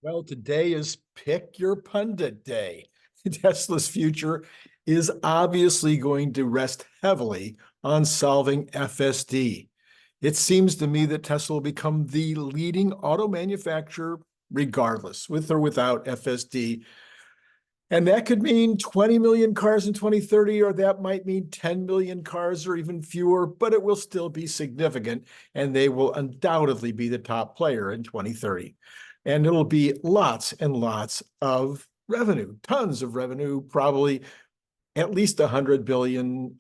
Well, today is pick your pundit day. Tesla's future is obviously going to rest heavily on solving FSD. It seems to me that Tesla will become the leading auto manufacturer, regardless, with or without FSD. And that could mean 20 million cars in 2030, or that might mean 10 million cars or even fewer, but it will still be significant, and they will undoubtedly be the top player in 2030. And it'll be lots and lots of revenue, tons of revenue, probably at least 100 billion,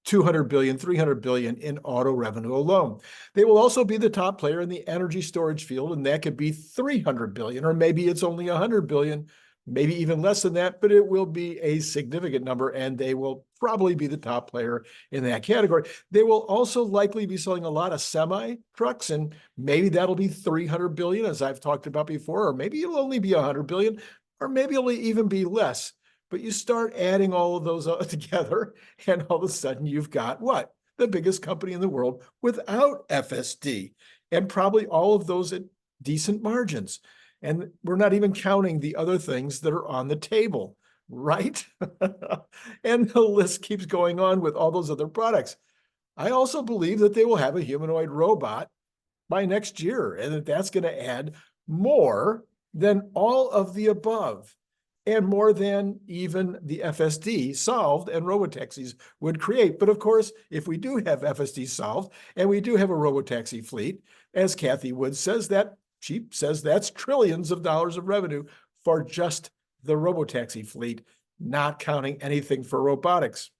200 billion, 300 billion in auto revenue alone. They will also be the top player in the energy storage field, and that could be 300 billion, or maybe it's only 100 billion, maybe even less than that, but it will be a significant number, and they will probably be the top player in that category. They will also likely be selling a lot of semi trucks, and maybe that'll be 300 billion, as I've talked about before, or maybe it'll only be 100 billion, or maybe it'll even be less. But you start adding all of those together, and all of a sudden you've got what? The biggest company in the world without FSD, and probably all of those at decent margins. And we're not even counting the other things that are on the table, right? And the list keeps going on with all those other products. I also believe that they will have a humanoid robot by next year, and that that's going to add more than all of the above, and more than even the FSD solved and robotaxis would create. But of course, if we do have FSD solved and we do have a robotaxi fleet, as Cathie Wood says, that she says that's trillions of dollars of revenue for just the robotaxi fleet, not counting anything for robotics.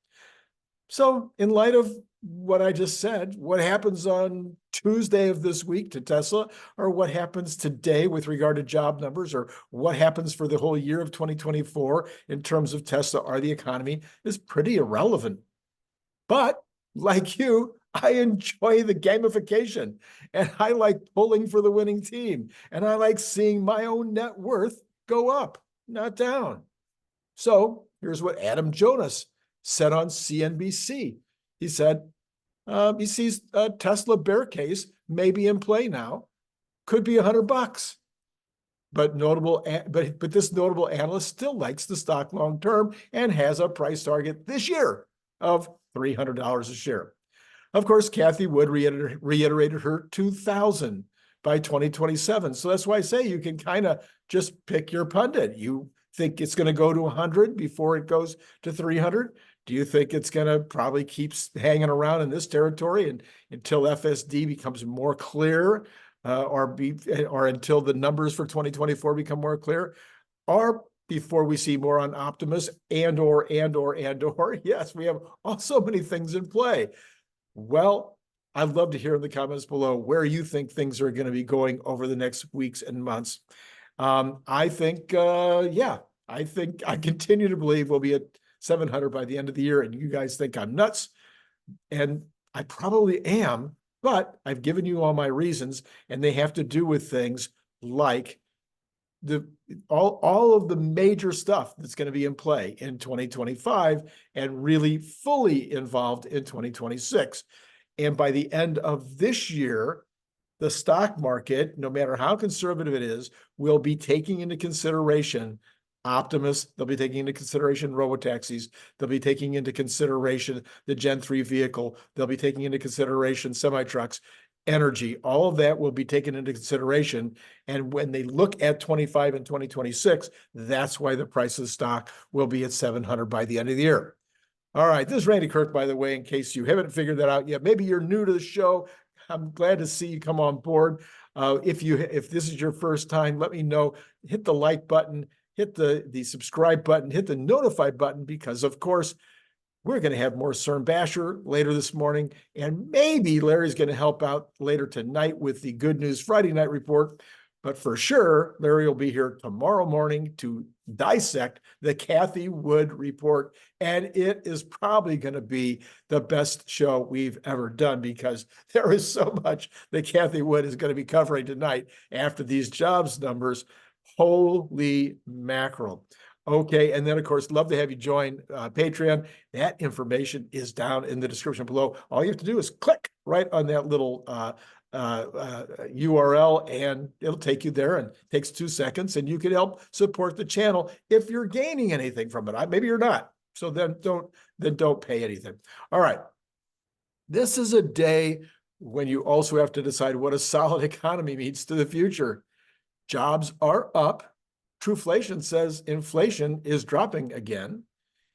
So in light of what I just said, what happens on Tuesday of this week to Tesla, or what happens today with regard to job numbers, or what happens for the whole year of 2024 in terms of Tesla or the economy is pretty irrelevant. But like you, I enjoy the gamification, and I like pulling for the winning team, and I like seeing my own net worth go up, not down. So here's what Adam Jonas said on CNBC. He said, he sees a Tesla bear case maybe in play now, could be $100. But this notable analyst still likes the stock long term and has a price target this year of $300 a share. Of course, Cathie Wood reiterated her 2,000 by 2027. So that's why I say you can kind of just pick your pundit. You think it's going to go to 100 before it goes to 300? Do you think it's going to probably keep hanging around in this territory and until FSD becomes more clear, or until the numbers for 2024 become more clear, or before we see more on optimists and/or? Yes, we have so many things in play. Well, I'd love to hear in the comments below where you think things are going to be going over the next weeks and months. I think I continue to believe we'll be at 700 by the end of the year, and you guys think I'm nuts, and I probably am, but I've given you all my reasons, and they have to do with things like all of the major stuff that's going to be in play in 2025 and really fully involved in 2026. And by the end of this year, the stock market, no matter how conservative it is, will be taking into consideration optimists. They'll be taking into consideration robotaxis. They'll be taking into consideration the Gen 3 vehicle. They'll be taking into consideration semi-trucks, energy. All of that will be taken into consideration. And when they look at 25 and 2026, that's why the price of the stock will be at 700 by the end of the year. All right, this is Randy Kirk, by the way, in case you haven't figured that out yet. Maybe you're new to the show. I'm glad to see you come on board. If this is your first time, let me know. Hit the like button, hit the subscribe button, hit the notify button, because of course we're going to have more Cern Basher later this morning, and maybe Larry's going to help out later tonight with the Good News Friday Night Report. But for sure, Larry will be here tomorrow morning to dissect the Cathie Wood report, and it is probably going to be the best show we've ever done, because there is so much that Cathie Wood is going to be covering tonight after these jobs numbers. Holy mackerel. Okay, and then of course, love to have you join Patreon. That information is down in the description below. All you have to do is click right on that little URL, and it'll take you there, and it takes 2 seconds, and you can help support the channel if you're gaining anything from it. Maybe you're not. So then don't pay anything. All right. This is a day when you also have to decide what a solid economy means to the future. Jobs are up. Truflation says inflation is dropping again,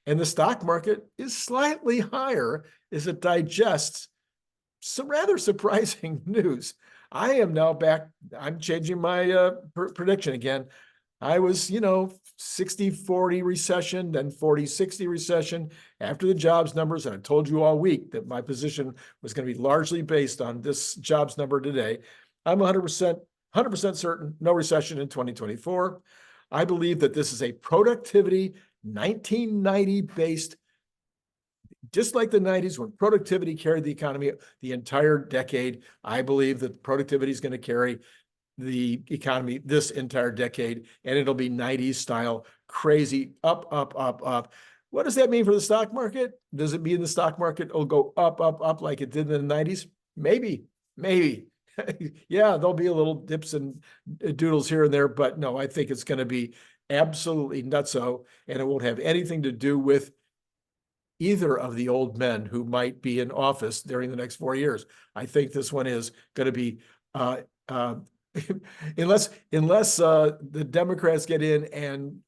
and the stock market is slightly higher as it digests some rather surprising news. I am now back. I'm changing my prediction again. I was, 60-40 recession, then 40-60 recession after the jobs numbers. And I told you all week that my position was going to be largely based on this jobs number today. I'm 100% certain no recession in 2024. I believe that this is a productivity 1990 based, just like the 90s when productivity carried the economy the entire decade. I believe that productivity is going to carry the economy this entire decade, and it'll be 90s style, crazy, up, up, up, up. What does that mean for the stock market? Does it mean the stock market will go up, up, up like it did in the 90s? Maybe. Yeah, there'll be a little dips and doodles here and there, but no, I think it's going to be absolutely nutso, and it won't have anything to do with either of the old men who might be in office during the next 4 years. I think this one is going to be unless the Democrats get in and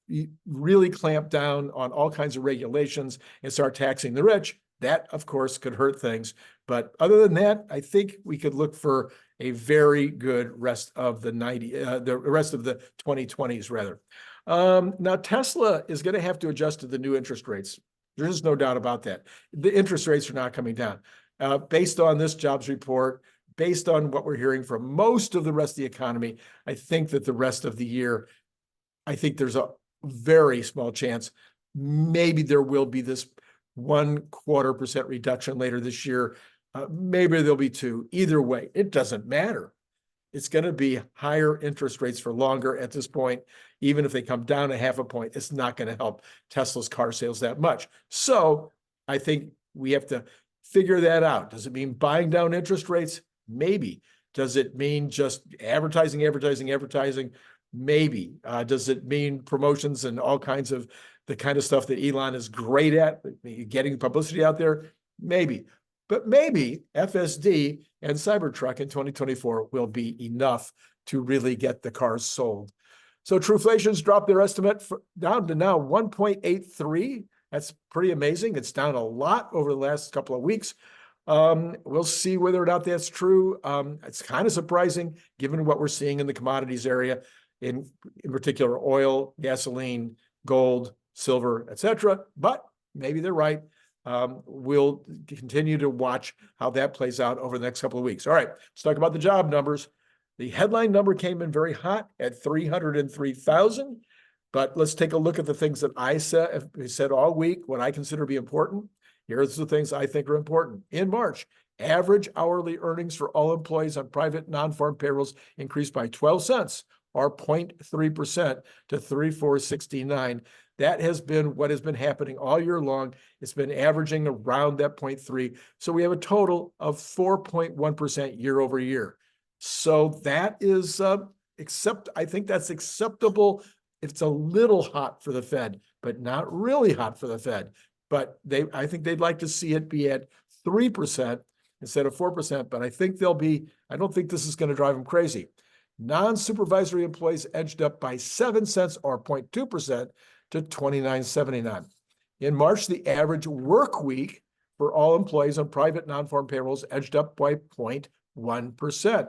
really clamp down on all kinds of regulations and start taxing the rich, that of course could hurt things. But other than that, I think we could look for a very good rest of the the rest of the 2020s rather. Now Tesla is going to have to adjust to the new interest rates. There's no doubt about that. The interest rates are not coming down. Based on this jobs report, based on what we're hearing from most of the rest of the economy, I think that the rest of the year, I think there's a very small chance maybe there will be this 0.25% reduction later this year. Maybe there'll be 2. Either way, it doesn't matter. It's going to be higher interest rates for longer at this point. Even if they come down 0.5 point, it's not going to help Tesla's car sales that much. So I think we have to figure that out. Does it mean buying down interest rates? Maybe. Does it mean just advertising? Maybe. Does it mean promotions and all kinds of the kind of stuff that Elon is great at, getting publicity out there? Maybe. But maybe FSD and Cybertruck in 2024 will be enough to really get the cars sold. So Truflation's dropped their estimate down to now 1.83. That's pretty amazing. It's down a lot over the last couple of weeks. We'll see whether or not that's true. It's kind of surprising given what we're seeing in the commodities area, in particular oil, gasoline, gold, silver, etc. But maybe they're right. We'll continue to watch how that plays out over the next couple of weeks. All right, let's talk about the job numbers. The headline number came in very hot at 303,000. But let's take a look at the things that I said all week, what I consider to be important. Here's the things I think are important. In March, average hourly earnings for all employees on private non-farm payrolls increased by 12 cents or 0.3% to 34.69. That has been what has been happening all year long. It's been averaging around that 0.3. So we have a total of 4.1% year over year. So that is I think that's acceptable. It's a little hot for the Fed, but not really hot for the Fed. But I think they'd like to see it be at 3% instead of 4%. But I don't think this is going to drive them crazy. Non-supervisory employees edged up by 7 cents or 0.2% to 29.79. In March, the average work week for all employees on private non-farm payrolls edged up by 0.1%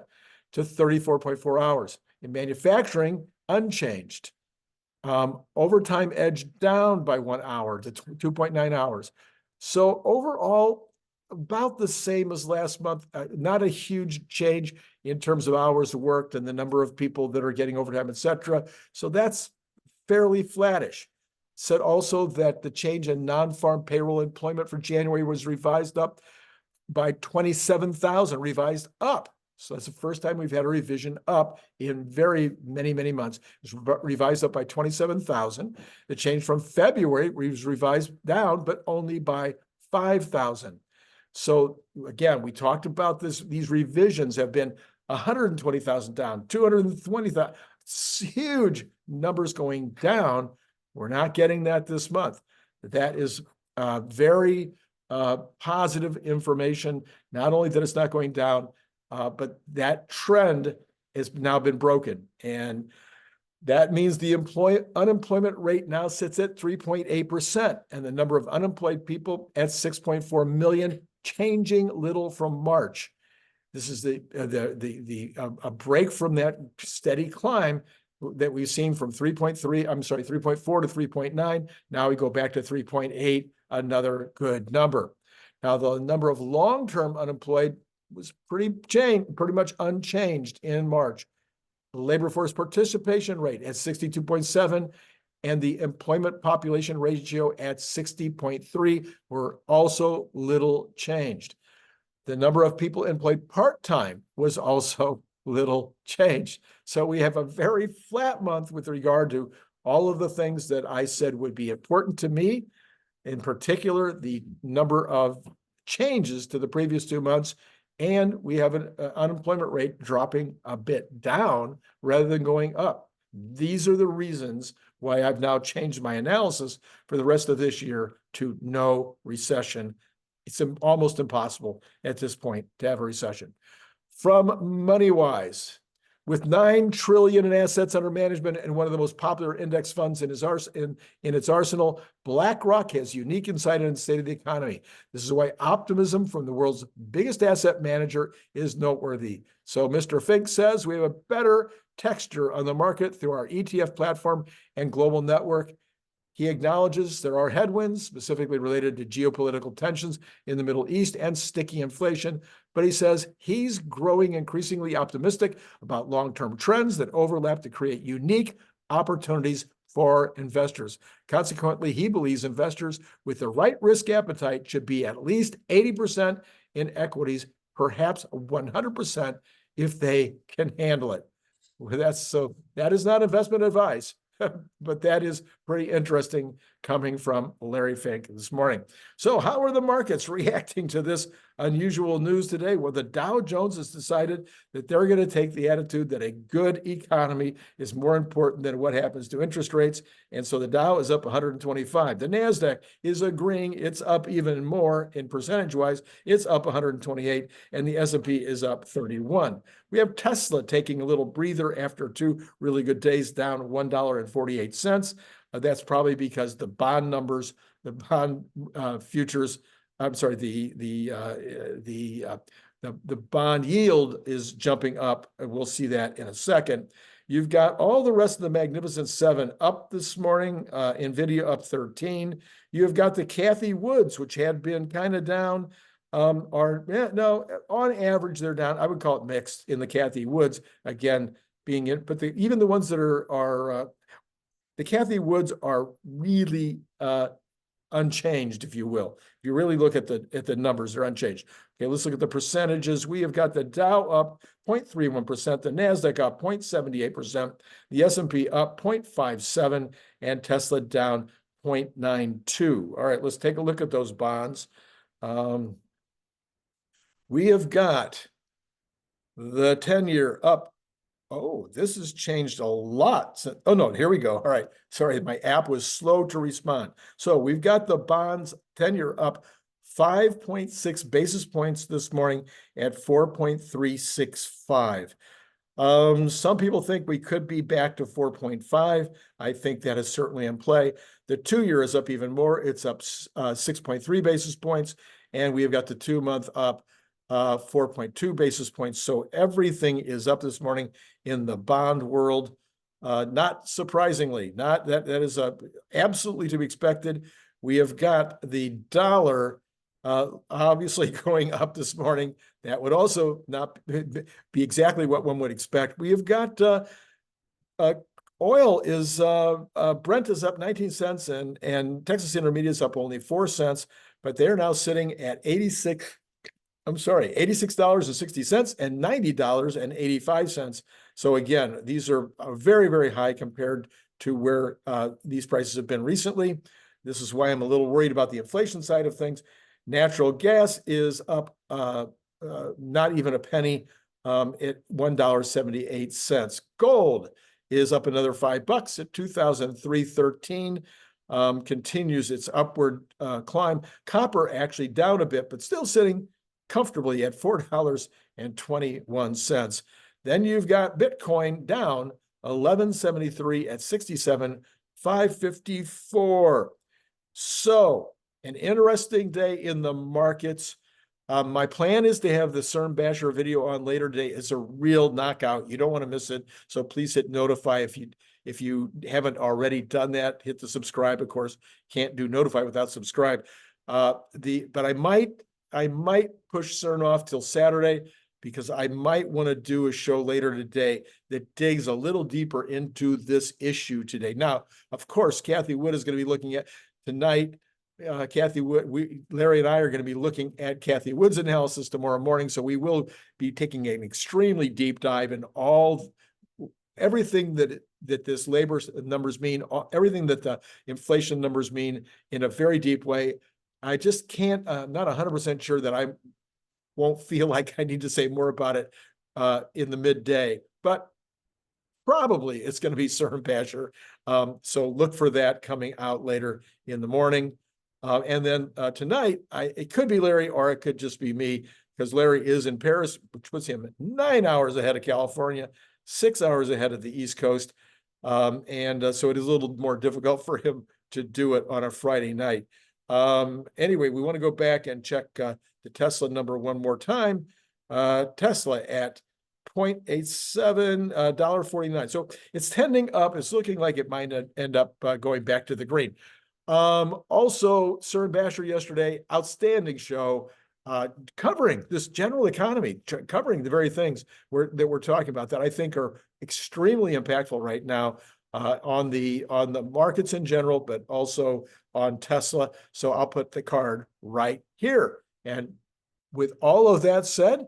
to 34.4 hours. In manufacturing, unchanged. Overtime edged down by 1 hour to 2.9 hours. So overall, about the same as last month. Not a huge change in terms of hours worked and the number of people that are getting overtime, et cetera. So that's fairly flattish. Said also that the change in non-farm payroll employment for January was revised up by 27,000, revised up. So that's the first time we've had a revision up in very many months. It was revised up by 27,000. The change from February was revised down, but only by 5,000. So again, we talked about this. These revisions have been 120,000 down, 220,000, huge numbers going down. We're not getting that this month. That is very positive information. Not only that it's not going down, but that trend has now been broken. And that means the unemployment rate now sits at 3.8%, and the number of unemployed people at 6.4 million, changing little from March. This is a break from that steady climb that we've seen from 3.4 to 3.9. Now we go back to 3.8, another good number. Now the number of long-term unemployed was pretty much unchanged in March. The labor force participation rate at 62.7 and the employment population ratio at 60.3 were also little changed. The number of people employed part-time was also little changed. So we have a very flat month with regard to all of the things that I said would be important to me, in particular, the number of changes to the previous 2 months. And we have an unemployment rate dropping a bit down rather than going up. These are the reasons why I've now changed my analysis for the rest of this year to no recession. It's almost impossible at this point to have a recession. From MoneyWise, with $9 trillion in assets under management and one of the most popular index funds in its arsenal, BlackRock has unique insight into the state of the economy. This is why optimism from the world's biggest asset manager is noteworthy. So Mr. Fink says we have a better texture on the market through our ETF platform and global network. He acknowledges there are headwinds, specifically related to geopolitical tensions in the Middle East and sticky inflation, but he says he's growing increasingly optimistic about long-term trends that overlap to create unique opportunities for investors. Consequently, he believes investors with the right risk appetite should be at least 80% in equities, perhaps 100% if they can handle it. That is not investment advice. But that is pretty interesting coming from Larry Fink this morning. So how are the markets reacting to this unusual news today? Well, the Dow Jones has decided that they're going to take the attitude that a good economy is more important than what happens to interest rates. And so the Dow is up 125. The NASDAQ is agreeing it's up even more in percentage-wise. It's up 128, and the S&P is up 31. We have Tesla taking a little breather after 2 really good days, down $1.48. That's probably because the bond numbers, the bond futures, I'm sorry, the bond yield is jumping up, and we'll see that in a second. You've got all the rest of the Magnificent Seven up this morning, NVIDIA up 13. You've got the Cathie Woods, which had been kind of down, on average, they're down. I would call it mixed in the Cathie Woods, again, being it, but even the ones that are the Cathie Woods are really unchanged, if you will. If you really look at the numbers, they're unchanged. Okay, let's look at the percentages. We have got the Dow up 0.31%, the NASDAQ up 0.78%, the S&P up 0.57%, and Tesla down 0.92%. All right, let's take a look at those bonds. We have got the 10-year up. Oh, this has changed a lot. Oh, no, here we go. All right. Sorry, my app was slow to respond. So we've got the bonds 10-year up 5.6 basis points this morning at 4.365. Some people think we could be back to 4.5. I think that is certainly in play. The 2-year is up even more. It's up 6.3 basis points, and we have got the 2-month up 4.2 basis points. So everything is up this morning in the bond world. Not surprisingly, that is absolutely to be expected. We have got the dollar obviously going up this morning. That would also not be exactly what one would expect. We have got oil is Brent is up 19 cents and Texas Intermediate is up only 4 cents, but they're now sitting at $86.60 and $90.85. So again, these are very, very high compared to where these prices have been recently. This is why I'm a little worried about the inflation side of things. Natural gas is up not even a penny at $1.78. Gold is up another $5 at 2,313. Continues its upward climb. Copper actually down a bit, but still sitting comfortably at $4.21. Then you've got Bitcoin down 1173 at 67,554. So an interesting day in the markets. My plan is to have the Cern Basher video on later today. It's a real knockout. You don't want to miss it. So please hit notify if you haven't already done that. Hit the subscribe. Of course, can't do notify without subscribe. But I might push Cern off till Saturday because I might want to do a show later today that digs a little deeper into this issue today. Now, of course, Cathie Wood is going to be looking at tonight. Cathie Wood, Larry and I are going to be looking at Cathie Wood's analysis tomorrow morning. So we will be taking an extremely deep dive in everything that this labor numbers mean, everything that the inflation numbers mean in a very deep way. I just can't, I'm not 100% sure that I won't feel like I need to say more about it in the midday, but probably it's going to be Cern Basher. So look for that coming out later in the morning. And then tonight, it could be Larry or it could just be me because Larry is in Paris, which puts him 9 hours ahead of California, 6 hours ahead of the East Coast. So it is a little more difficult for him to do it on a Friday night. Anyway, we want to go back and check the Tesla number one more time. Tesla at 0.87, $1.49. So it's tending up. It's looking like it might end up going back to the green. Also, Cern Basher yesterday, outstanding show, covering this general economy, covering the very things that we're talking about that I think are extremely impactful right now on the markets in general, but also on Tesla. So I'll put the card right here. And with all of that said,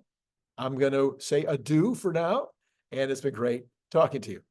I'm going to say adieu for now. And it's been great talking to you.